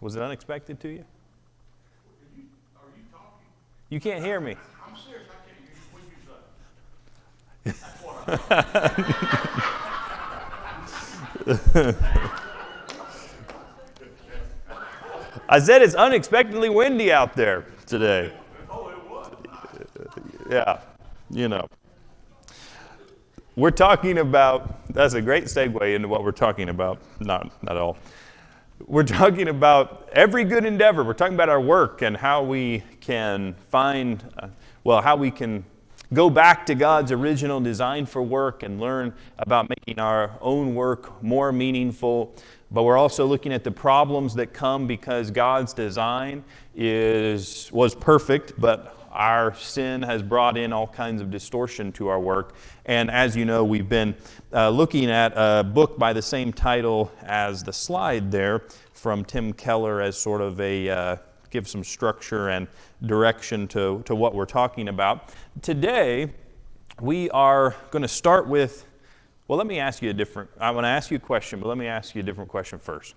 Was it unexpected to you? Are you talking? You can't hear me. I'm serious. I can't hear you. What you say? That's what I said it's unexpectedly windy out there today. Oh, it was. Yeah, you know. We're talking about, that's a great segue into what we're talking about. Not at all. We're talking about every good endeavor. We're talking about our work and how we can find, how we can go back to God's original design for work and learn about making our own work more meaningful. But we're also looking at the problems that come because God's design was perfect, but our sin has brought in all kinds of distortion to our work. And as you know, we've been looking at a book by the same title as the slide there from Tim Keller as sort of a give some structure and direction to what we're talking about. Today, we are going to start with, I want to ask you a question, but let me ask you a different question first.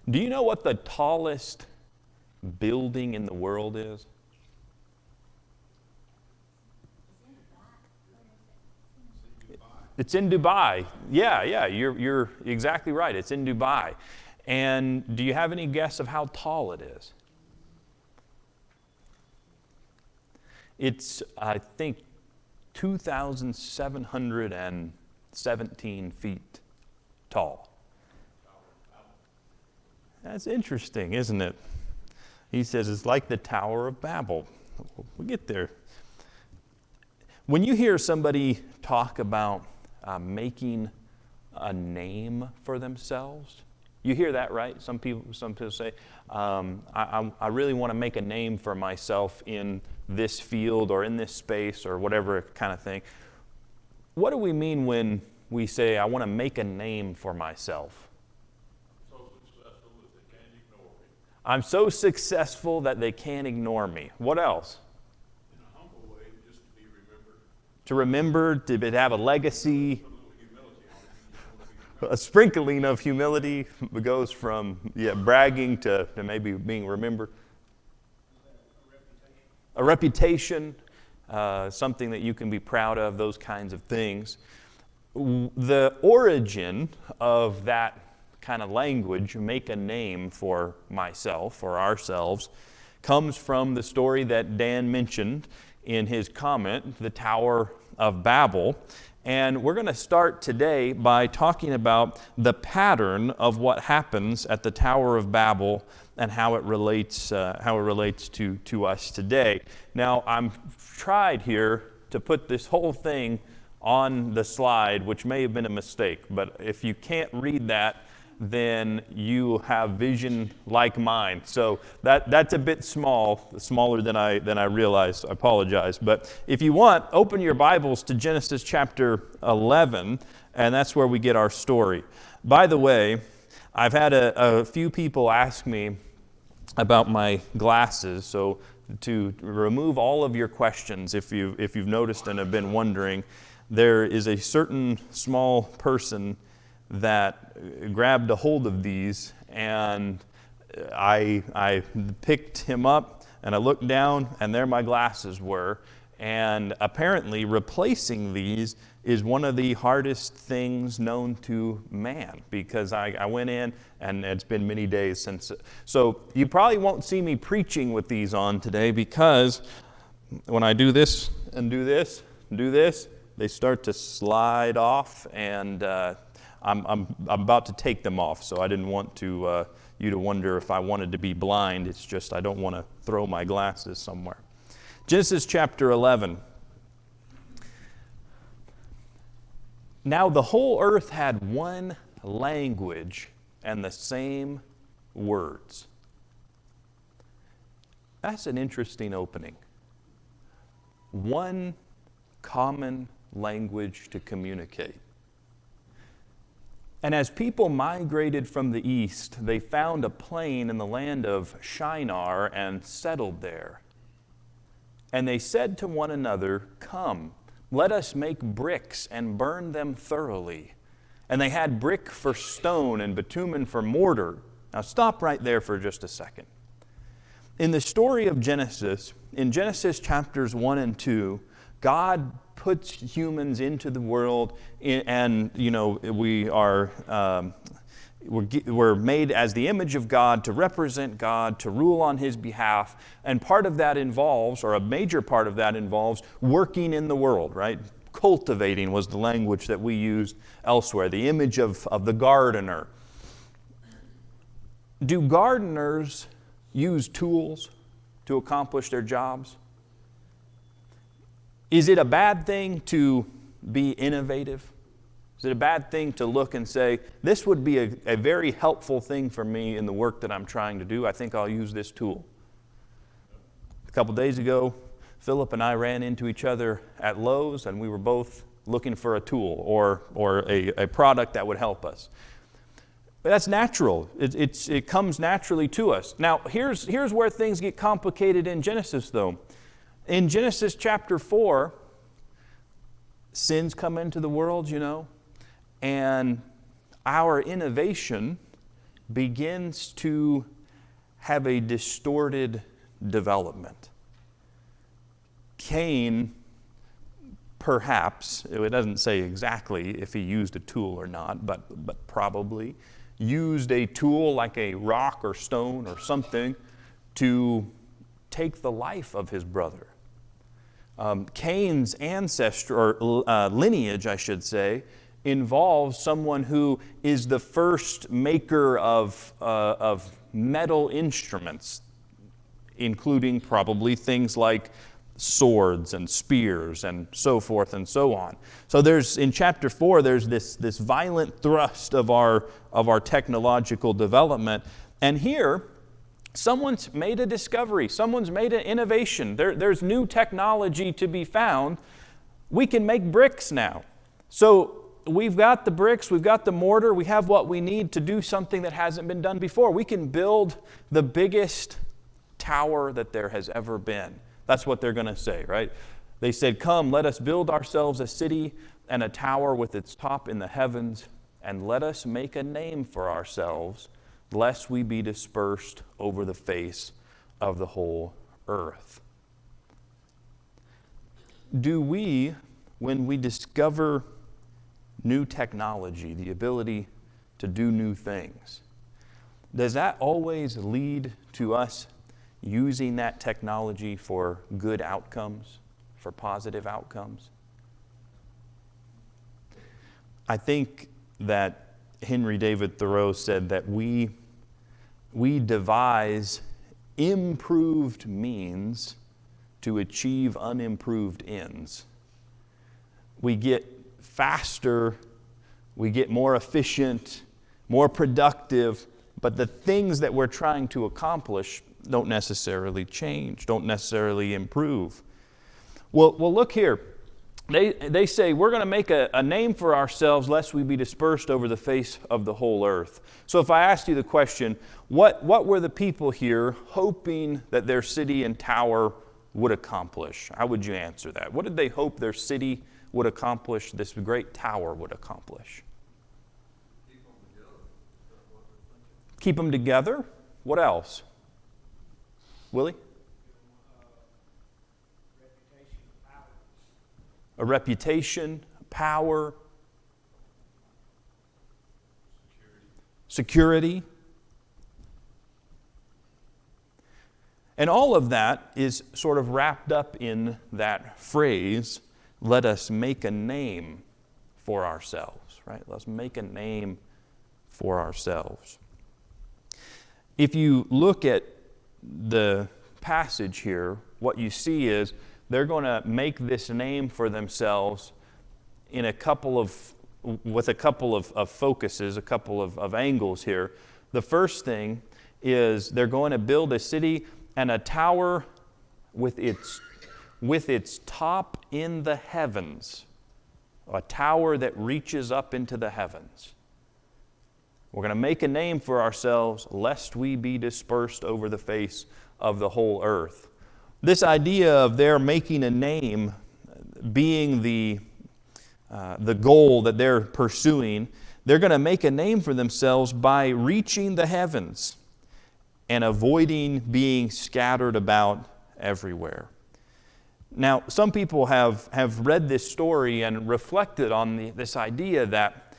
Do you know what the tallest building in the world is? It's in Dubai. Yeah, you're exactly right. It's in Dubai. And do you have any guess of how tall it is? It's, I think, 2,717 feet tall. That's interesting, isn't it? He says it's like the Tower of Babel. We'll get there. When you hear somebody talk about making a name for themselves, you hear that, right? Some people say, I really want to make a name for myself in this field or in this space or whatever kind of thing. What do we mean when we say, I want to make a name for myself? I'm so successful that they can't ignore me. What else? In a humble way, just to be remembered. To remember, to have a legacy. A sprinkling of humility goes from bragging to maybe being remembered. A reputation, something that you can be proud of, those kinds of things. The origin of that kind of language, make a name for myself or ourselves, comes from the story that Dan mentioned in his comment, the Tower of Babel. And we're going to start today by talking about the pattern of what happens at the Tower of Babel and how it relates to us today. Now, I'm tried here to put this whole thing on the slide, which may have been a mistake. But if you can't read that, then you have vision like mine. So that's a bit smaller than I realized. I apologize. But if you want, open your Bibles to Genesis chapter 11, and that's where we get our story. By the way, I've had a few people ask me about my glasses, so to remove all of your questions, if you've noticed and have been wondering, there is a certain small person that grabbed a hold of these, and I picked him up, and I looked down, and there my glasses were. And apparently replacing these is one of the hardest things known to man, because I went in, and it's been many days since. So you probably won't see me preaching with these on today, because when I do this and do this, they start to slide off, and I'm about to take them off, so I didn't want you to wonder if I wanted to be blind. It's just I don't want to throw my glasses somewhere. Genesis chapter 11. Now the whole earth had one language and the same words. That's an interesting opening. One common language to communicate. And as people migrated from the east, they found a plain in the land of Shinar and settled there. And they said to one another, "Come, let us make bricks and burn them thoroughly." And they had brick for stone and bitumen for mortar. Now stop right there for just a second. In the story of Genesis, in Genesis chapters 1 and 2, God puts humans into the world, and we're made as the image of God to represent God, to rule on His behalf, and part of that involves, or a major part of that involves, working in the world, right? Cultivating was the language that we used elsewhere, the image of the gardener. Do gardeners use tools to accomplish their jobs? Is it a bad thing to be innovative? Is it a bad thing to look and say, this would be a very helpful thing for me in the work that I'm trying to do? I think I'll use this tool. A couple days ago, Philip and I ran into each other at Lowe's, and we were both looking for a tool or a product that would help us. But that's natural. It comes naturally to us. Now, here's where things get complicated in Genesis, though. In Genesis chapter 4, sins come into the world, and our innovation begins to have a distorted development. Cain, perhaps, it doesn't say exactly if he used a tool or not, but probably, used a tool like a rock or stone or something to take the life of his brother. Cain's ancestor, or lineage, I should say, involves someone who is the first maker of metal instruments, including probably things like swords and spears and so forth and so on. So in chapter 4, there's this violent thrust of our technological development. And here, someone's made a discovery. Someone's made an innovation. There's new technology to be found. We can make bricks now. So we've got the bricks, we've got the mortar, we have what we need to do something that hasn't been done before. We can build the biggest tower that there has ever been. That's what they're going to say, right? They said, "Come, let us build ourselves a city and a tower with its top in the heavens, and let us make a name for ourselves, lest we be dispersed over the face of the whole earth." Do we, when we discover new technology, the ability to do new things, does that always lead to us using that technology for good outcomes, for positive outcomes? I think that Henry David Thoreau said that we devise improved means to achieve unimproved ends. We get faster, we get more efficient, more productive, but the things that we're trying to accomplish don't necessarily change, don't necessarily improve. Well, look here. They say, we're going to make a name for ourselves lest we be dispersed over the face of the whole earth. So if I asked you the question, what were the people here hoping that their city and tower would accomplish? How would you answer that? What did they hope their city would accomplish, this great tower would accomplish? Keep them together? What else? Willie? A reputation, power, security. And all of that is sort of wrapped up in that phrase, let us make a name for ourselves, right? Let's make a name for ourselves. If you look at the passage here, what you see is they're going to make this name for themselves with a couple of focuses, a couple of angles here. The first thing is they're going to build a city and a tower with its top in the heavens, a tower that reaches up into the heavens. We're going to make a name for ourselves lest we be dispersed over the face of the whole earth. This idea of their making a name being the goal that they're pursuing, They're going to make a name for themselves by reaching the heavens and avoiding being scattered about everywhere. Now, some people have read this story and reflected on this idea that,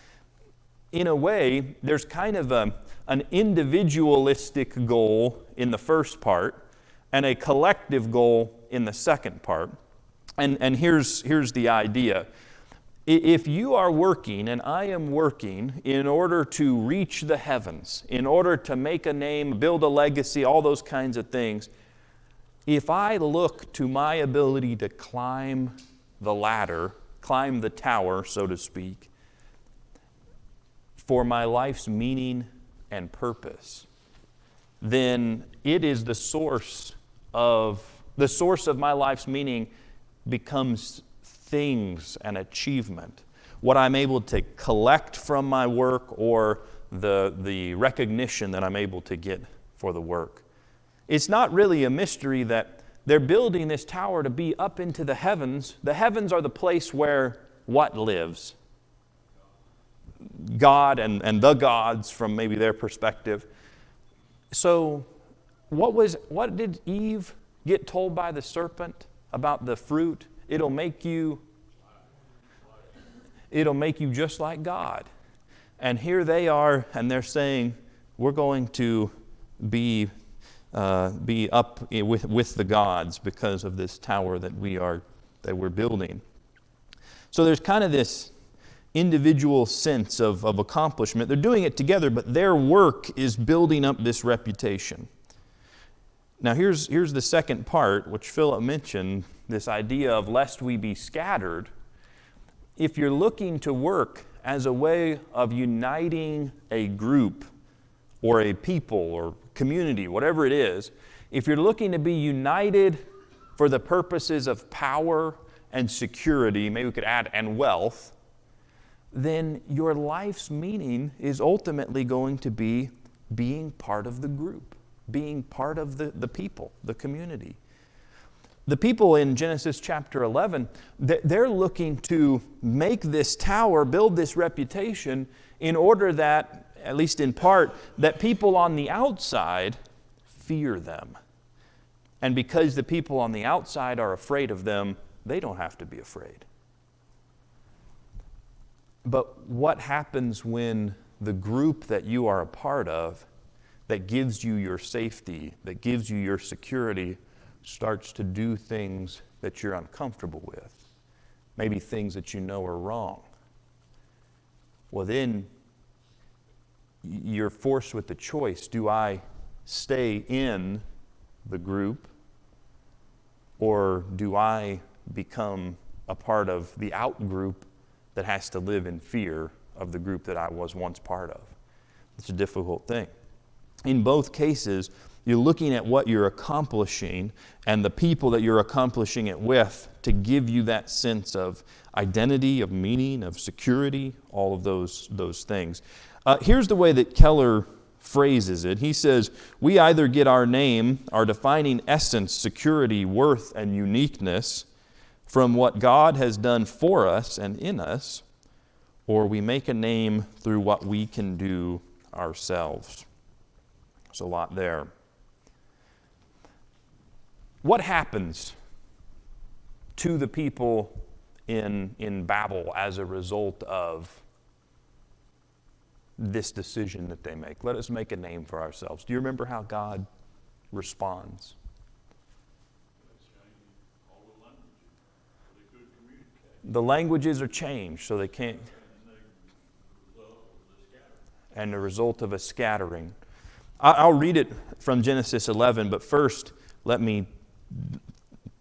in a way, there's kind of an individualistic goal in the first part and a collective goal in the second part. And here's the idea. If you are working and I am working in order to reach the heavens, in order to make a name, build a legacy, all those kinds of things, if I look to my ability to climb the ladder, climb the tower, so to speak, for my life's meaning and purpose, then it is the source of my life's meaning becomes things and achievement. What I'm able to collect from my work or the recognition that I'm able to get for the work. It's not really a mystery that they're building this tower to be up into the heavens. The heavens are the place where what lives? God and the gods from maybe their perspective. So what did Eve get told by the serpent about the fruit? It'll make you just like God. And here they are, and they're saying, we're going to be up with the gods because of this tower that we're building. So there's kind of this individual sense of accomplishment. They're doing it together, but their work is building up this reputation. Now here's the second part, which Philip mentioned, this idea of lest we be scattered. If you're looking to work as a way of uniting a group or a people or community, whatever it is, if you're looking to be united for the purposes of power and security, maybe we could add, and wealth, then your life's meaning is ultimately going to be being part of the group, being part of the people, the community. The people in Genesis chapter 11, they're looking to make this tower, build this reputation in order that, at least in part, that people on the outside fear them. And because the people on the outside are afraid of them, they don't have to be afraid. But what happens when the group that you are a part of, that gives you your safety, that gives you your security, starts to do things that you're uncomfortable with, maybe things that you know are wrong? Well, then you're forced with the choice. Do I stay in the group, or do I become a part of the out group that has to live in fear of the group that I was once part of? It's a difficult thing. In both cases, you're looking at what you're accomplishing and the people that you're accomplishing it with to give you that sense of identity, of meaning, of security, all of those things. Here's the way that Keller phrases it. He says, we either get our name, our defining essence, security, worth, and uniqueness from what God has done for us and in us, or we make a name through what we can do ourselves. There's a lot there. What happens to the people in Babel as a result of this decision that they make? Let us make a name for ourselves. Do you remember how God responds? The languages are changed, so they can't. And the result of a scattering. I'll read it from Genesis 11, but first let me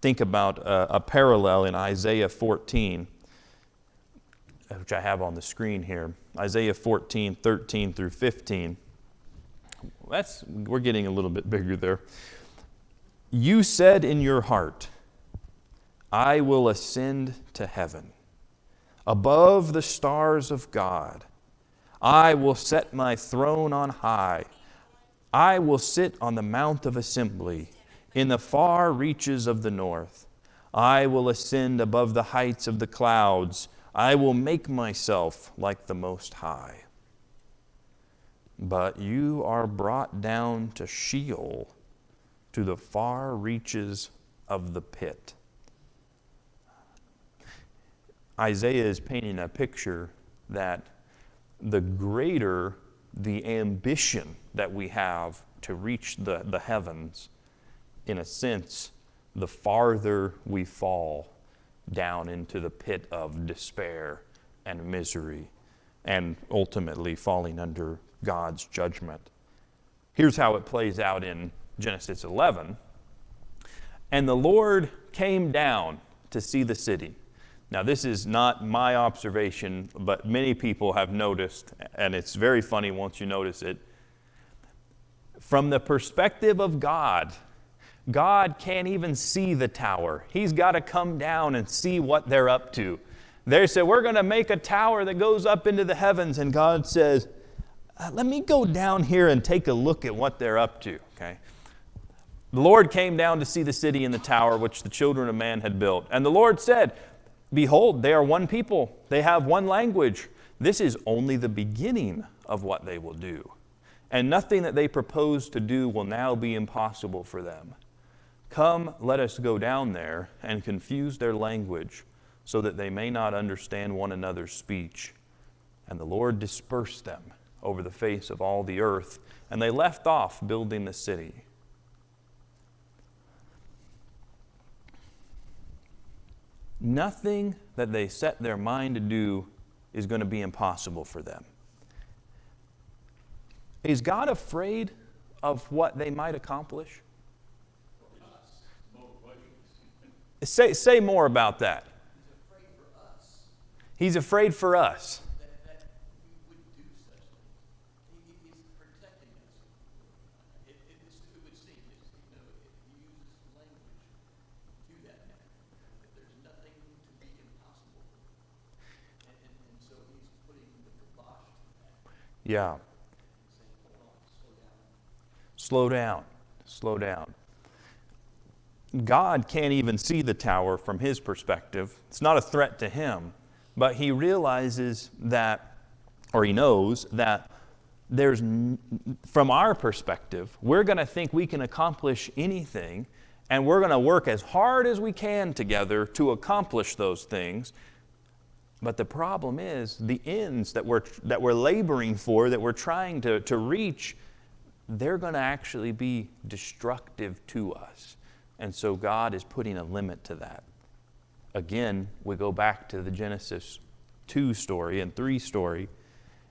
think about a parallel in Isaiah 14, which I have on the screen here. Isaiah 14, 13 through 15. We're getting a little bit bigger there. You said in your heart, I will ascend to heaven, above the stars of God. I will set my throne on high. I will sit on the mount of assembly in the far reaches of the north. I will ascend above the heights of the clouds. I will make myself like the Most High. but you are brought down to Sheol, to the far reaches of the pit. Isaiah is painting a picture that the greater the ambition that we have to reach the heavens, in a sense, the farther we fall down into the pit of despair and misery, and ultimately falling under God's judgment. Here's how it plays out in Genesis 11. And the Lord came down to see the city. Now, this is not my observation, but many people have noticed, and it's very funny once you notice it. From the perspective of God, God can't even see the tower. He's got to come down and see what they're up to. They said, we're going to make a tower that goes up into the heavens. And God says, let me go down here and take a look at what they're up to. Okay. The Lord came down to see the city and the tower which the children of man had built. And the Lord said, behold, they are one people. They have one language. This is only the beginning of what they will do. And nothing that they propose to do will now be impossible for them. Come, let us go down there and confuse their language, so that they may not understand one another's speech. And the Lord dispersed them over the face of all the earth, and they left off building the city. Nothing that they set their mind to do is going to be impossible for them. Is God afraid of what they might accomplish? Say more about that. He's afraid for us. That we would do such things. He's protecting us. It would seem, he uses language to do that now. There's nothing to be impossible. And so he's putting the kibosh to that. Yeah. Saying, hold on, Slow down. Slow down. God can't even see the tower from his perspective. It's not a threat to him, but he realizes that, or he knows that from our perspective, we're going to think we can accomplish anything, and we're going to work as hard as we can together to accomplish those things. But the problem is the ends that we're laboring for, that we're trying to reach, they're going to actually be destructive to us. And so God is putting a limit to that. Again, we go back to the Genesis 2 story and 3 story,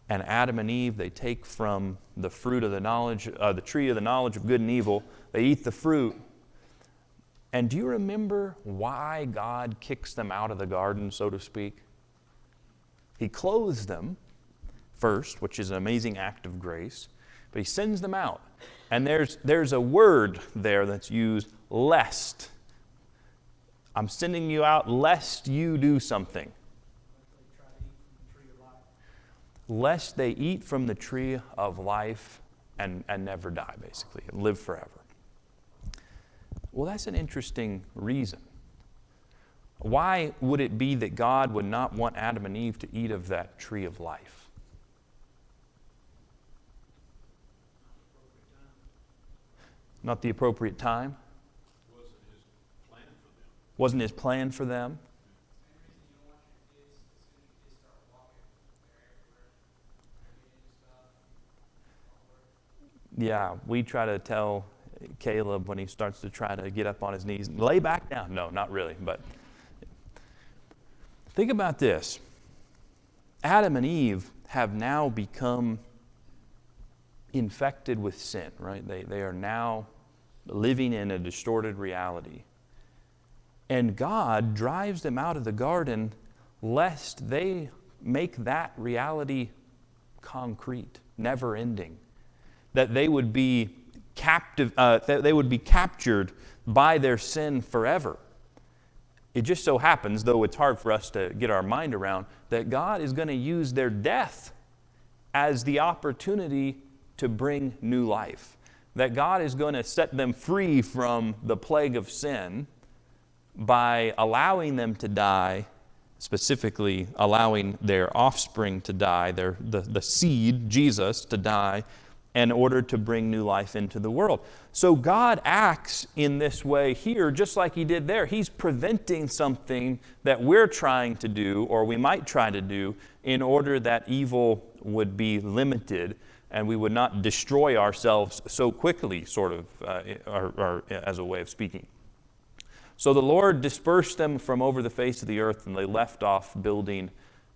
and Adam and Eve, they take from the fruit of the tree of the knowledge of good and evil. They eat the fruit. And do you remember why God kicks them out of the garden, so to speak? He clothes them first, which is an amazing act of grace, but he sends them out. And there's a word there that's used, lest. I'm sending you out lest you do something. Lest they eat from the tree of life and never die, basically, and live forever. Well, that's an interesting reason. Why would it be that God would not want Adam and Eve to eat of that tree of life? Not the appropriate time? Wasn't his plan for them? Yeah, we try to tell Caleb when he starts to try to get up on his knees, lay back down. No, not really, but think about this. Adam and Eve have now become infected with sin, right? They are now living in a distorted reality. And God drives them out of the garden lest they make that reality concrete, never ending. That they would be captive, that they would be captured by their sin forever. It just so happens, though it's hard for us to get our mind around, that God is going to use their death as the opportunity to bring new life. That God is going to set them free from the plague of sin by allowing them to die specifically allowing their offspring to die, the seed, Jesus, to die, in order to bring new life into the world. So God acts in this way here just like he did there. He's preventing something that we're trying to do, or we might try to do, in order that evil would be limited and we would not destroy ourselves so quickly, sort of, or as a way of speaking. So the Lord dispersed them from over the face of the earth, and they left off building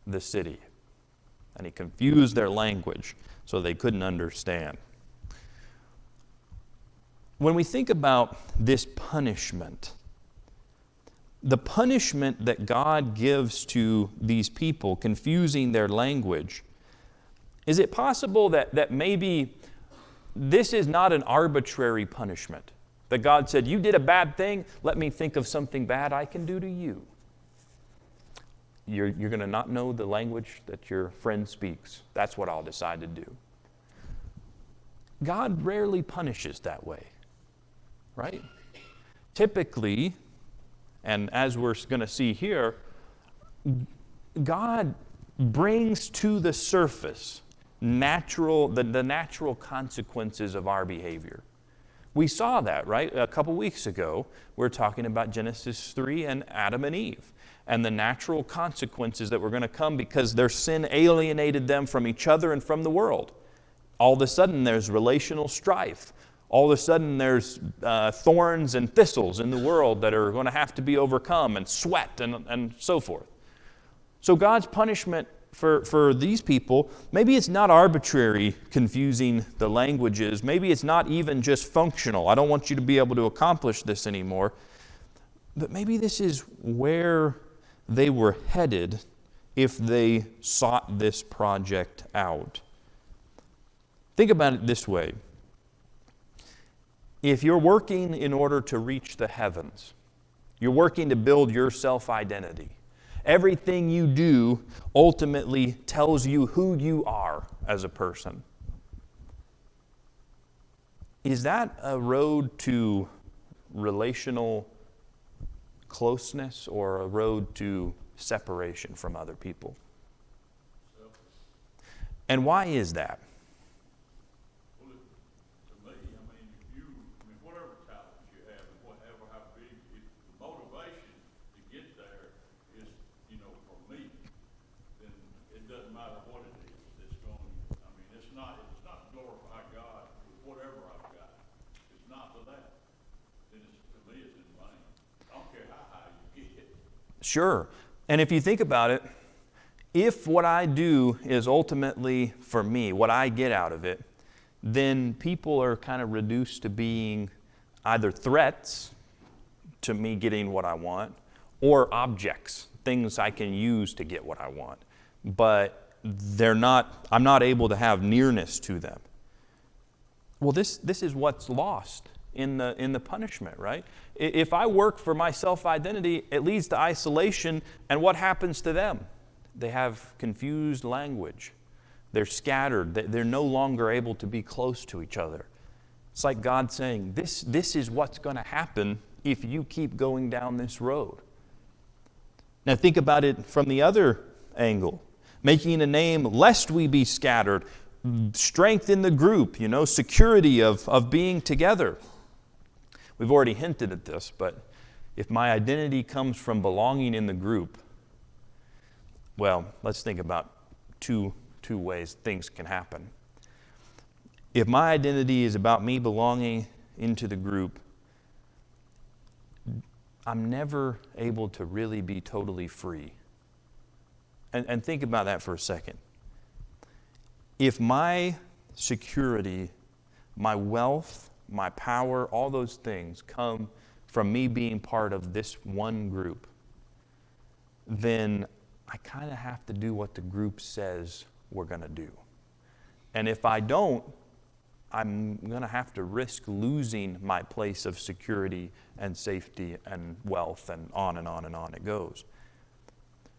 the city. And he confused their language so they couldn't understand. When we think about this punishment, the punishment that God gives to these people, confusing their language, is it possible that maybe this is not an arbitrary punishment? That God said, you did a bad thing, let me think of something bad I can do to you. You're going to not know the language that your friend speaks. That's what I'll decide to do. God rarely punishes that way, right? Typically, and as we're going to see here, God brings to the surface the natural consequences of our behavior. We saw that, right? A couple weeks ago, we were talking about Genesis 3 and Adam and Eve, and the natural consequences that were going to come because their sin alienated them from each other and from the world. All of a sudden, there's relational strife. All of a sudden, there's thorns and thistles in the world that are going to have to be overcome, and sweat and so forth. So God's punishment for these people, maybe it's not arbitrary, confusing the languages. Maybe it's not even just functional. I don't want you to be able to accomplish this anymore. But maybe this is where they were headed if they sought this project out. Think about it this way. If you're working in order to reach the heavens, you're working to build your self-identity. Everything you do ultimately tells you who you are as a person. Is that a road to relational closeness or a road to separation from other people? And why is that? Well, to me, whatever talents you have and whatever, how big, if the motivation to get there is, for me, then it doesn't matter what it is. It's not glorify God with whatever I've got. It's not for that. Then to me, it's in vain. I don't care how high you get. Sure. And if you think about it, if what I do is ultimately for me, what I get out of it, then people are kind of reduced to being either threats to me getting what I want or objects, things I can use to get what I want. But I'm not able to have nearness to them. Well, this is what's lost in the punishment, right? If I work for my self-identity, it leads to isolation, and what happens to them? They have confused language. They're scattered. They're no longer able to be close to each other. It's like God saying, this is what's going to happen if you keep going down this road. Now think about it from the other angle. Making a name lest we be scattered. Strength in the group, security of being together. We've already hinted at this, but if my identity comes from belonging in the group, well, let's think about two ways things can happen. If my identity is about me belonging into the group, I'm never able to really be totally free. And think about that for a second. If my security, my wealth, my power, all those things come from me being part of this one group, then I kind of have to do what the group says we're going to do. And if I don't, I'm going to have to risk losing my place of security and safety and wealth, and on and on and on it goes.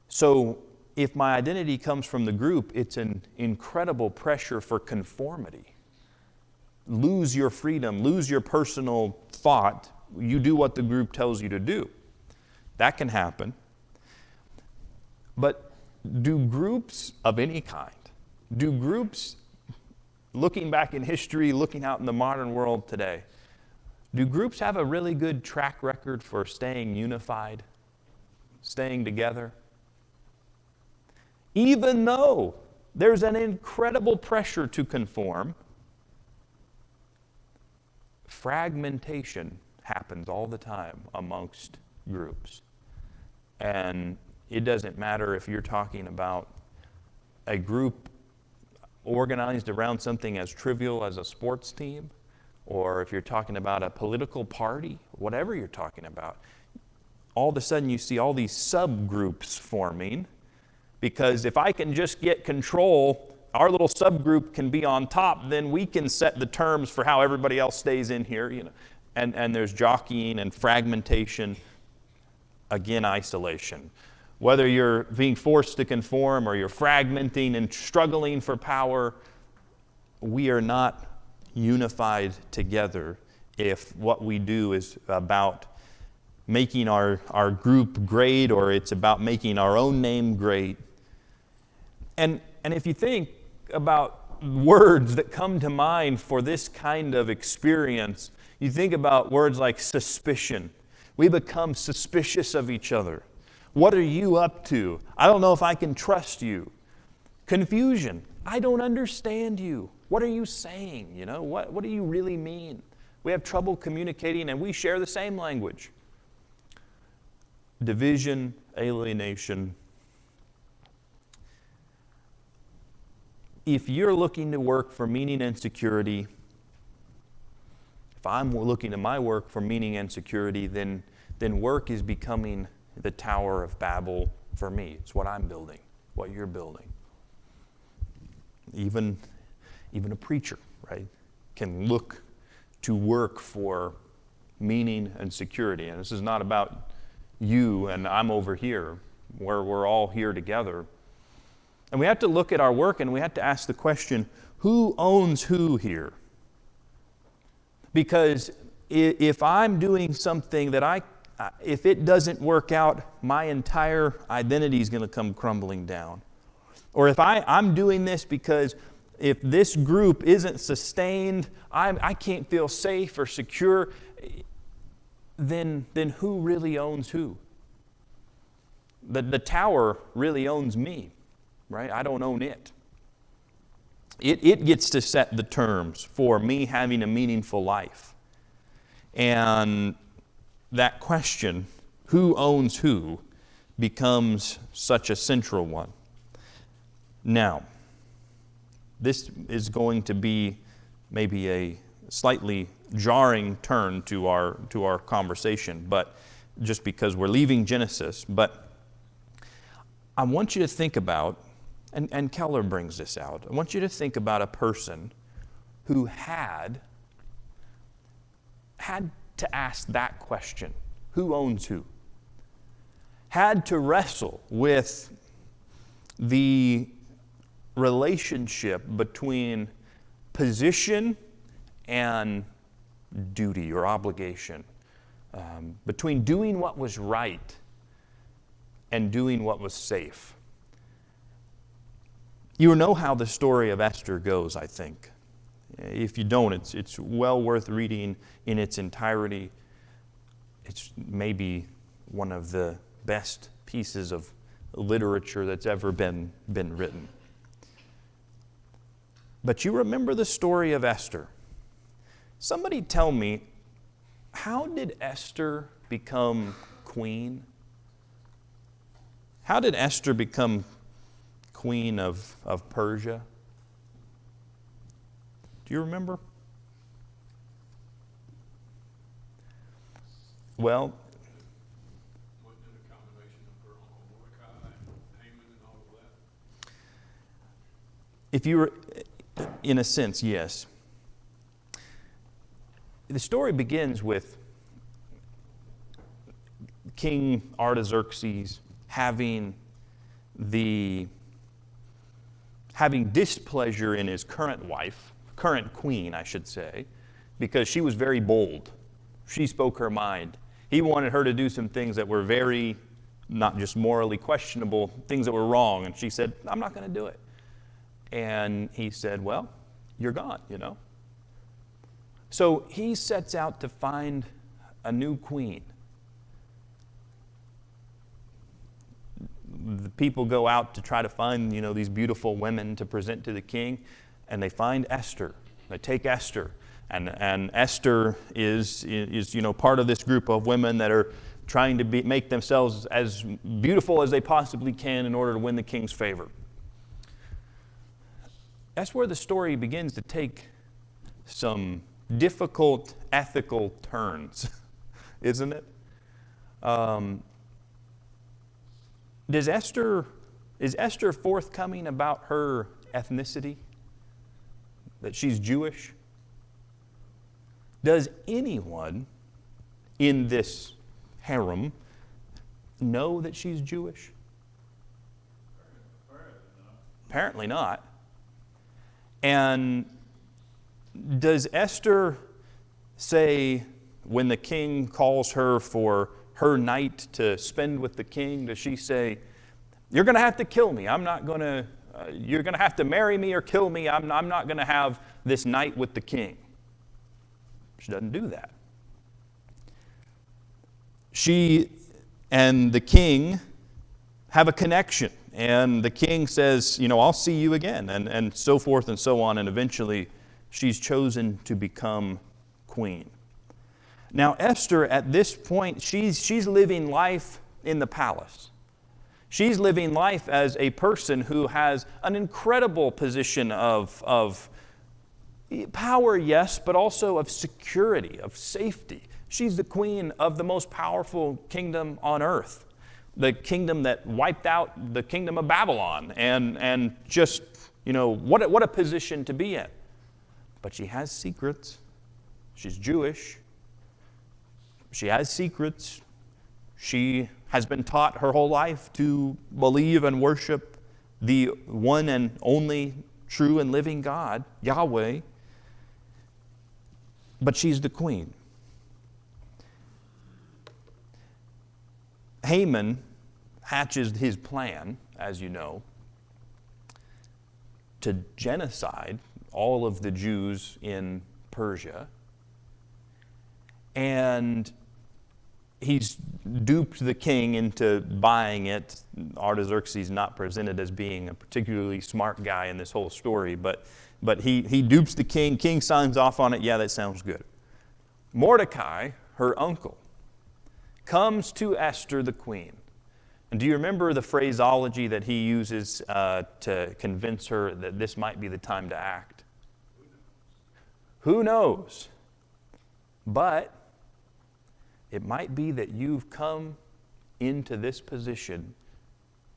So if my identity comes from the group, it's an incredible pressure for conformity. Lose your freedom, lose your personal thought. You do what the group tells you to do. That can happen. But do groups of any kind, do groups, looking back in history, looking out in the modern world today, do groups have a really good track record for staying unified, staying together? Even though there's an incredible pressure to conform, fragmentation happens all the time amongst groups. And it doesn't matter if you're talking about a group organized around something as trivial as a sports team, or if you're talking about a political party, whatever you're talking about. All of a sudden you see all these subgroups forming, because if I can just get control, our little subgroup can be on top, then we can set the terms for how everybody else stays in here, you know. And there's jockeying and fragmentation, again, isolation. Whether you're being forced to conform or you're fragmenting and struggling for power, we are not unified together if what we do is about making our group great, or it's about making our own name great. And if you think about words that come to mind for this kind of experience, you think about words like suspicion. We become suspicious of each other. What are you up to? I don't know if I can trust you. Confusion. I don't understand you. What are you saying? You know, what do you really mean? We have trouble communicating, and we share the same language. Division, alienation. If you're looking to work for meaning and security, if I'm looking at my work for meaning and security, then work is becoming the Tower of Babel for me. It's what I'm building, what you're building. Even a preacher, right, can look to work for meaning and security. And this is not about you and I'm over here, where we're all here together. And we have to look at our work and we have to ask the question, who owns who here? Because if I'm doing something that if it doesn't work out, my entire identity is going to come crumbling down. Or if I'm doing this because if this group isn't sustained, I can't feel safe or secure, then who really owns who? The tower really owns me, right? I don't own it. It gets to set the terms for me having a meaningful life. And that question, who owns who, becomes such a central one. Now, this is going to be maybe a slightly jarring turn to our conversation, but just because we're leaving Genesis. But I want you to think about, and Keller brings this out, I want you to think about a person who had to ask that question, who owns who? Had to wrestle with the relationship between position and duty or obligation, between doing what was right and doing what was safe. You know how the story of Esther goes, I think. If you don't, it's well worth reading in its entirety. It's maybe one of the best pieces of literature that's ever been written. But you remember the story of Esther. Somebody tell me, how did Esther become queen? How did Esther become queen of Persia? Do you remember? Well, Wasn't it a combination of her uncle Mordecai and Haman and all of that? if you were, in a sense, yes. The story begins with King Artaxerxes having displeasure in his current wife, current queen, I should say, because she was very bold. She spoke her mind. He wanted her to do some things that were very not just morally questionable, things that were wrong. And she said, I'm not going to do it. And he said, well, you're gone, you know. So he sets out to find a new queen. The people go out to try to find, you know, these beautiful women to present to the king, and they find Esther. They take Esther, and Esther is you know, part of this group of women that are trying to make themselves as beautiful as they possibly can in order to win the king's favor. That's where the story begins to take some difficult ethical turns, isn't it? Is Esther forthcoming about her ethnicity? That she's Jewish? Does anyone in this harem know that she's Jewish? Apparently not. And does Esther say, when the king calls her for her night to spend with the king, does she say, you're going to have to kill me. I'm not going to, you're going to have to marry me or kill me. I'm not going to have this night with the king. She doesn't do that. She and the king have a connection. And the king says, you know, I'll see you again, and so forth and so on. And eventually she's chosen to become queen. Now, Esther, at this point, she's living life in the palace. She's living life as a person who has an incredible position of power, yes, but also of security, of safety. She's the queen of the most powerful kingdom on earth, the kingdom that wiped out the kingdom of Babylon, and just, you know, what a position to be in. But she has secrets. She's Jewish. She has secrets. She has been taught her whole life to believe and worship the one and only true and living God, Yahweh. But she's the queen. Haman hatches his plan, as you know, to genocide all of the Jews in Persia. And he's duped the king into buying it. Artaxerxes not presented as being a particularly smart guy in this whole story, but he dupes the king. King signs off on it. Yeah, that sounds good. Mordecai, her uncle, comes to Esther the queen. And do you remember the phraseology that he uses to convince her that this might be the time to act? Who knows? But it might be that you've come into this position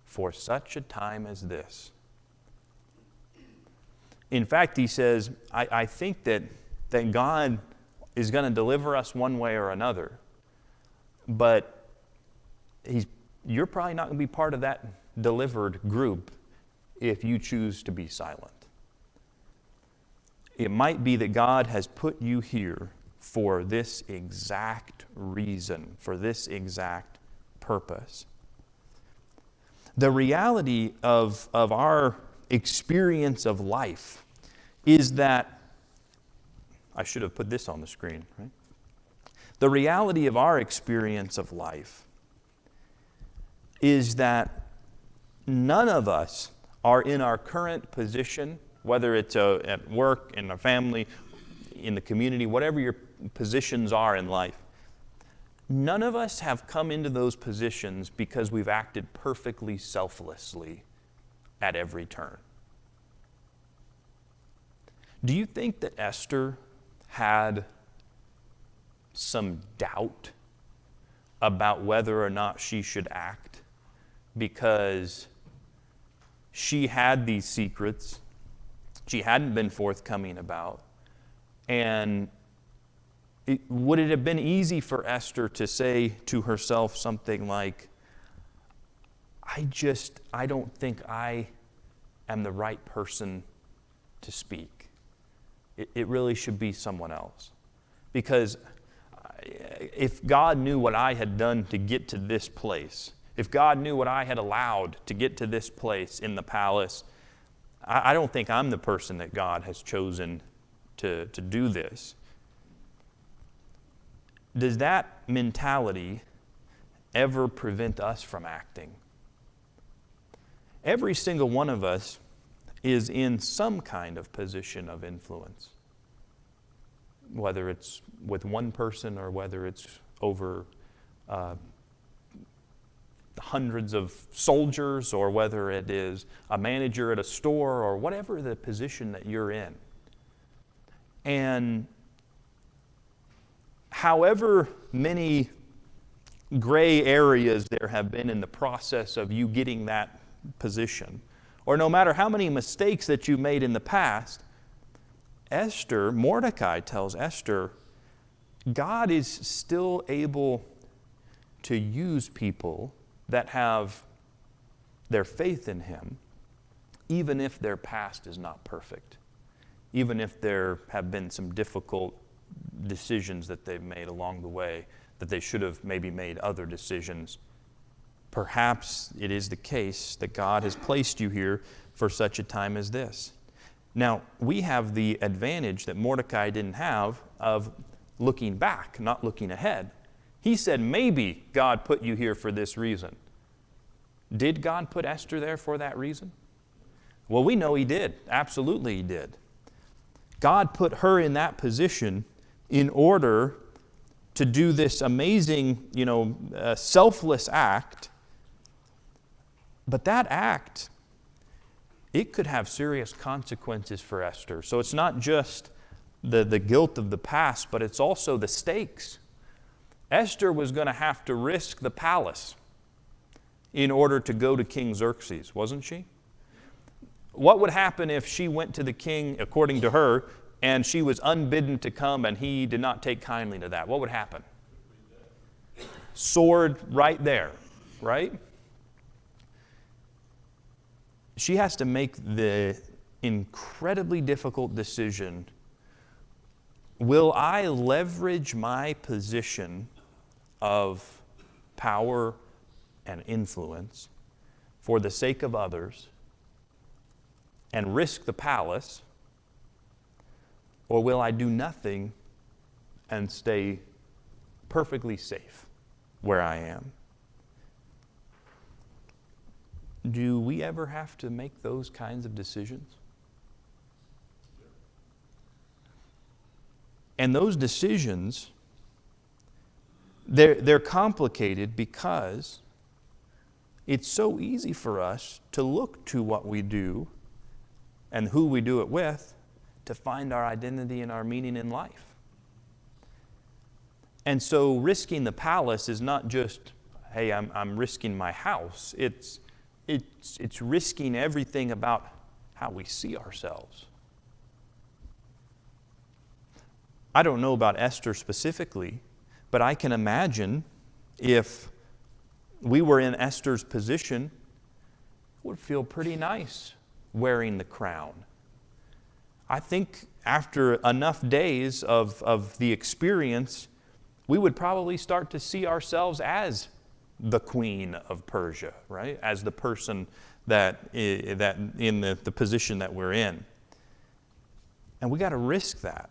for such a time as this. In fact, he says, I think that God is going to deliver us one way or another, but you're probably not going to be part of that delivered group if you choose to be silent. It might be that God has put you here for this exact reason, for this exact purpose. The reality of our experience of life is that, I should have put this on the screen, right? The reality of our experience of life is that none of us are in our current position, whether it's at work, in a family, in the community, whatever your positions are in life. None of us have come into those positions because we've acted perfectly selflessly at every turn. Do you think that Esther had some doubt about whether or not she should act because she had these secrets she hadn't been forthcoming about? And would it have been easy for Esther to say to herself something like, I don't think I am the right person to speak. It really should be someone else. Because if God knew what I had done to get to this place, if God knew what I had allowed to get to this place in the palace, I don't think I'm the person that God has chosen to do this. Does that mentality ever prevent us from acting? Every single one of us is in some kind of position of influence, whether it's with one person or whether it's over hundreds of soldiers, or whether it is a manager at a store, or whatever the position that you're in. And however many gray areas there have been in the process of you getting that position, or no matter how many mistakes that you made in the past, Mordecai tells Esther, God is still able to use people that have their faith in Him, even if their past is not perfect, even if there have been some difficult decisions that they've made along the way, that they should have maybe made other decisions. Perhaps it is the case that God has placed you here for such a time as this. Now, we have the advantage that Mordecai didn't have of looking back, not looking ahead. He said, maybe God put you here for this reason. Did God put Esther there for that reason? Well, we know He did. Absolutely He did. God put her in that position in order to do this amazing, selfless act. But that act, it could have serious consequences for Esther. So it's not just the guilt of the past, but it's also the stakes. Esther was going to have to risk the palace in order to go to King Xerxes, wasn't she? What would happen if she went to the king, according to her, and she was unbidden to come and he did not take kindly to that? What would happen? Sword right there, right? She has to make the incredibly difficult decision. Will I leverage my position of power and influence for the sake of others and risk the palace, or will I do nothing and stay perfectly safe where I am? Do we ever have to make those kinds of decisions? And those decisions, they're complicated because it's so easy for us to look to what we do and who we do it with to find our identity and our meaning in life. And so risking the palace is not just, hey, I'm risking my house. It's risking everything about how we see ourselves. I don't know about Esther specifically, but I can imagine if we were in Esther's position, it would feel pretty nice wearing the crown. I think after enough days of the experience, we would probably start to see ourselves as the queen of Persia, right? As the person that in the position that we're in. And we got to risk that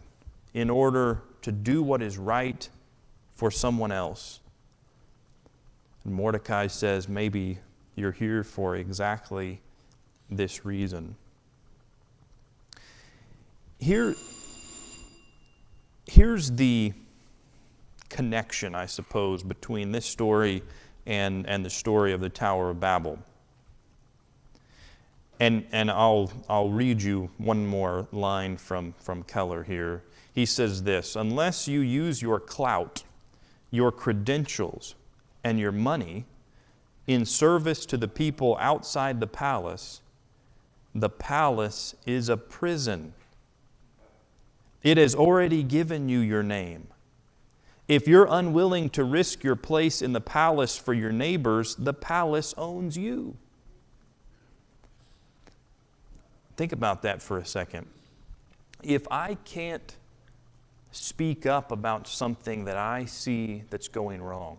in order to do what is right for someone else. And Mordecai says, maybe you're here for exactly this reason. Here's the connection, I suppose, between this story and the story of the Tower of Babel. And I'll read you one more line from Keller here. He says this: unless you use your clout, your credentials, and your money in service to the people outside the palace is a prison. It has already given you your name. If you're unwilling to risk your place in the palace for your neighbors, the palace owns you. Think about that for a second. If I can't speak up about something that I see that's going wrong,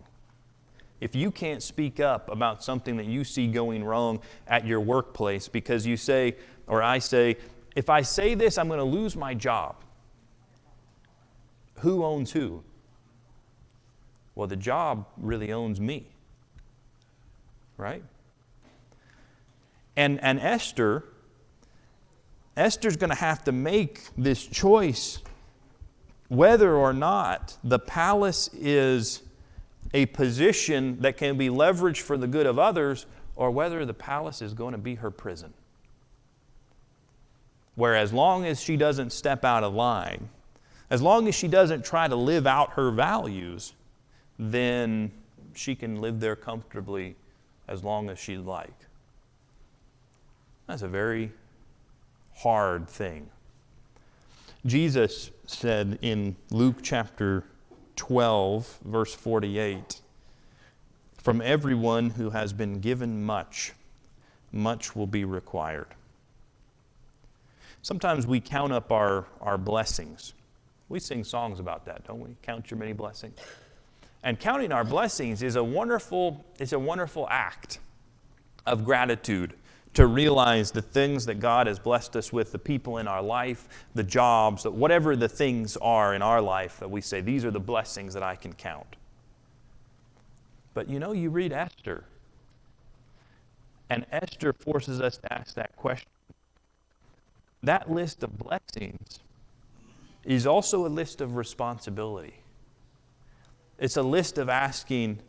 If you can't speak up about something that you see going wrong at your workplace because you say, or I say, if I say this, I'm going to lose my job. Who owns who? Well, the job really owns me. Right? And Esther's going to have to make this choice whether or not the palace is a position that can be leveraged for the good of others, or whether the palace is going to be her prison. Where as long as she doesn't step out of line, as long as she doesn't try to live out her values, then she can live there comfortably as long as she'd like. That's a very hard thing. Jesus said in Luke chapter 12, verse 48, "From everyone who has been given much, much will be required." Sometimes we count up our blessings. We sing songs about that, don't we? Count your many blessings. And counting our blessings is a wonderful act of gratitude, to realize the things that God has blessed us with, the people in our life, the jobs, whatever the things are in our life that we say, these are the blessings that I can count. But you read Esther, and Esther forces us to ask that question. That list of blessings is also a list of responsibility. It's a list of asking,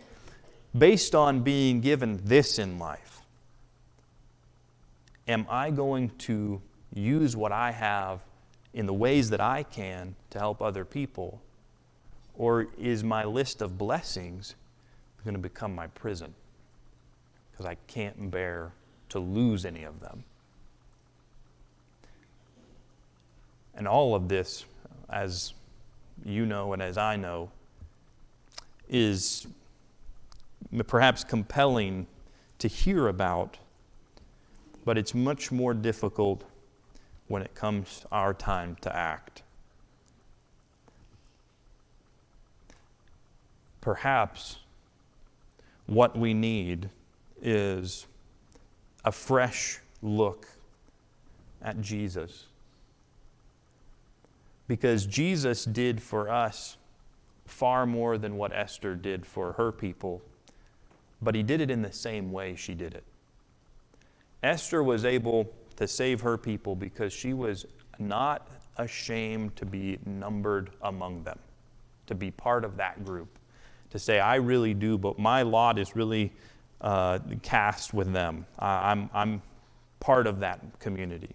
based on being given this in life, am I going to use what I have in the ways that I can to help other people? Or is my list of blessings going to become my prison? Because I can't bear to lose any of them. And all of this, as you know and as I know, is perhaps compelling to hear about, but it's much more difficult when it comes our time to act. Perhaps what we need is a fresh look at Jesus. Because Jesus did for us far more than what Esther did for her people, but he did it in the same way she did it. Esther was able to save her people because she was not ashamed to be numbered among them, to be part of that group, to say, I really do, but my lot is really cast with them. I'm part of that community.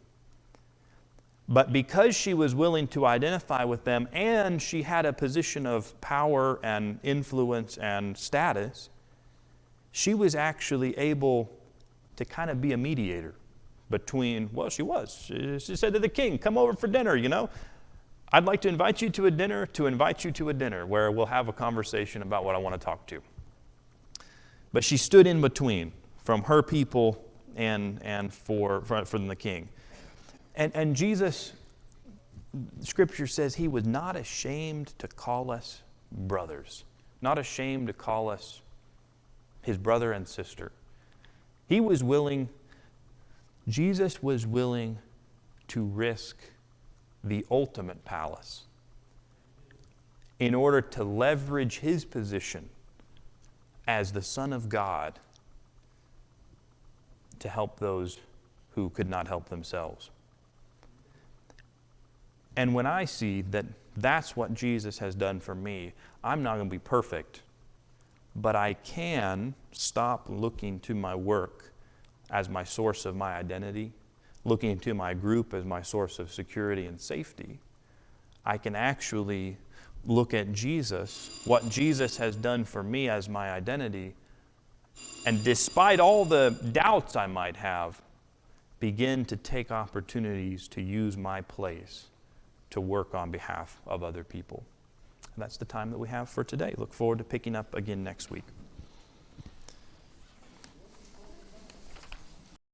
But because she was willing to identify with them and she had a position of power and influence and status, she was actually able to kind of be a mediator between, she said to the king, come over for dinner, I'd like to invite you to a dinner where we'll have a conversation about what I want to talk to. But she stood in between from her people and from the king. And Jesus, Scripture says he was not ashamed to call us brothers, not ashamed to call us his brother and sister. Jesus was willing to risk the ultimate palace in order to leverage his position as the Son of God to help those who could not help themselves. And when I see that that's what Jesus has done for me, I'm not going to be perfect, but I can stop looking to my work as my source of my identity, looking to my group as my source of security and safety. I can actually look at Jesus, what Jesus has done for me as my identity, and despite all the doubts I might have, begin to take opportunities to use my place to work on behalf of other people. And that's the time that we have for today. Look forward to picking up again next week.